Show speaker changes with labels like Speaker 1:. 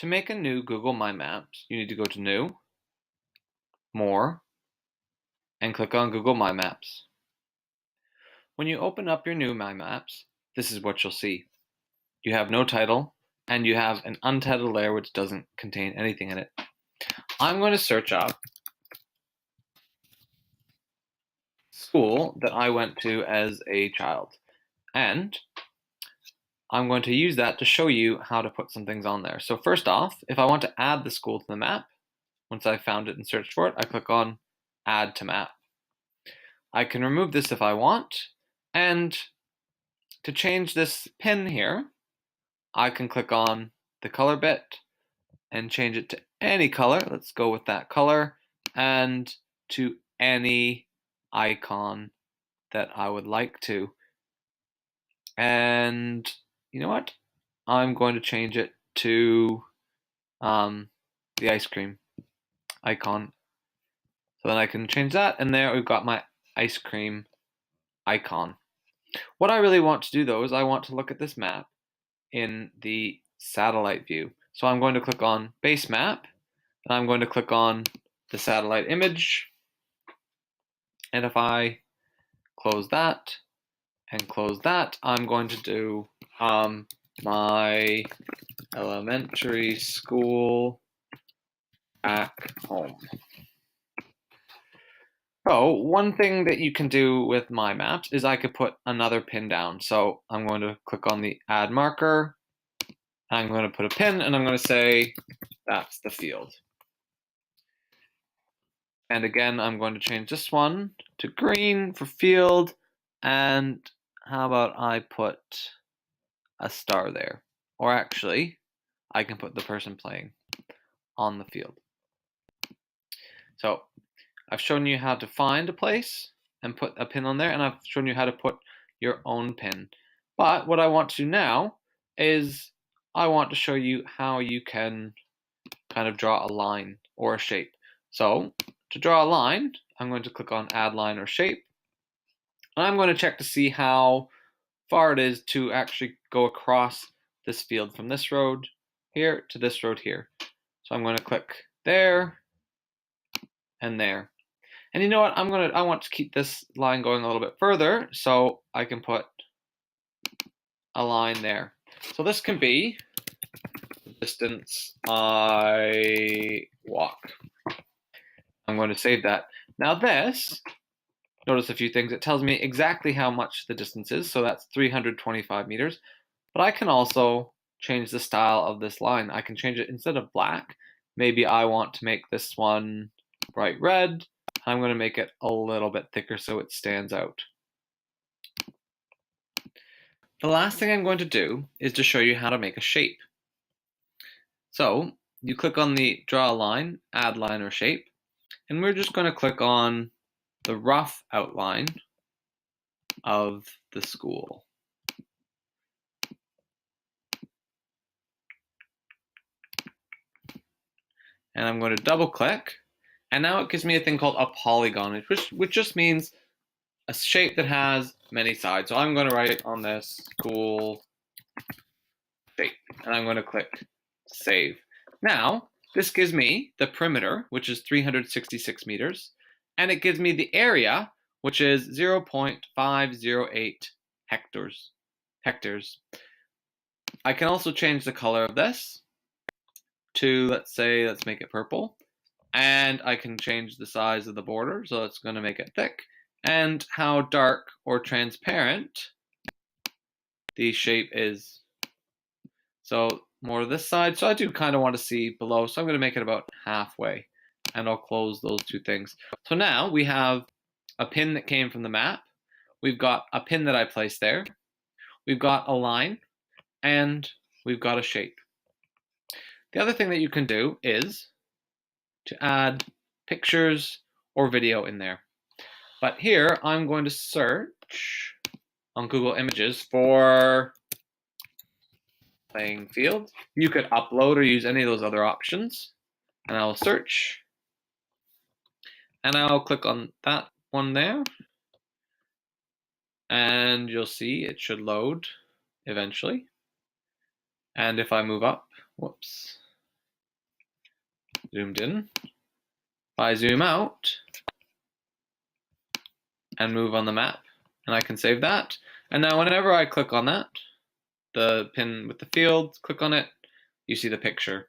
Speaker 1: To make a new Google My Maps, you need to go to New, More, and click on Google My Maps. When you open up your new My Maps, this is what you'll see. You have no title, and you have an untitled layer which doesn't contain anything in it. I'm going to search up school that I went to as a child, and I'm going to use that to show you how to put some things on there. So first off, if I want to add the school to the map, once I've found it and searched for it, I click on Add to Map. I can remove this if I want, and to change this pin here, I can click on the color bit and change it to any color. Let's go with that color, and to any icon that I would like to. And you know what? I'm going to change it to the ice cream icon. So then I can change that, and there we've got my ice cream icon. What I really want to do though is I want to look at this map in the satellite view. So I'm going to click on Base Map, and I'm going to click on the satellite image. And if I close that and close that, I'm going to do my elementary school back home. So one thing that you can do with My Maps is I could put another pin down. So I'm going to click on the Add Marker. I'm going to put a pin, and I'm going to say that's the field. And again, I'm going to change this one to green for field. And how about I put a star there? Or actually, I can put the person playing on the field. So I've shown you how to find a place and put a pin on there, and I've shown you how to put your own pin. But what I want to do now is I want to show you how you can kind of draw a line or a shape. So to draw a line, I'm going to click on Add Line or Shape. And I'm going to check to see how far it is to actually go across this field from this road here to this road here. So I'm going to click there and there. And you know what? I want to keep this line going a little bit further, so I can put a line there. So this can be the distance I walk. I'm going to save that. Now this, notice a few things. It tells me exactly how much the distance is, so that's 325 meters. But I can also change the style of this line. I can change it instead of black. Maybe I want to make this one bright red. I'm going to make it a little bit thicker so it stands out. The last thing I'm going to do is to show you how to make a shape. So you click on the Draw a Line, Add Line or Shape, and we're just going to click on the rough outline of the school. And I'm going to double click, and now it gives me a thing called a polygon, which just means a shape that has many sides. So I'm going to write on this school shape, and I'm going to click Save. Now, this gives me the perimeter, which is 366 meters, and it gives me the area, which is 0.508 hectares. I can also change the color of this to, let's make it purple. And I can change the size of the border, so it's going to make it thick, and how dark or transparent the shape is. So more this side. So I do kind of want to see below, so I'm going to make it about halfway, and I'll close those two things. So now we have a pin that came from the map. We've got a pin that I placed there. We've got a line, and we've got a shape. The other thing that you can do is to add pictures or video in there. But here I'm going to search on Google Images for playing field. You could upload or use any of those other options, and I'll search, and I'll click on that one there, and you'll see it should load eventually. And if I move up, whoops, zoomed in. If I zoom out and move on the map, and I can save that. And now whenever I click on that, the pin with the field, click on it, you see the picture.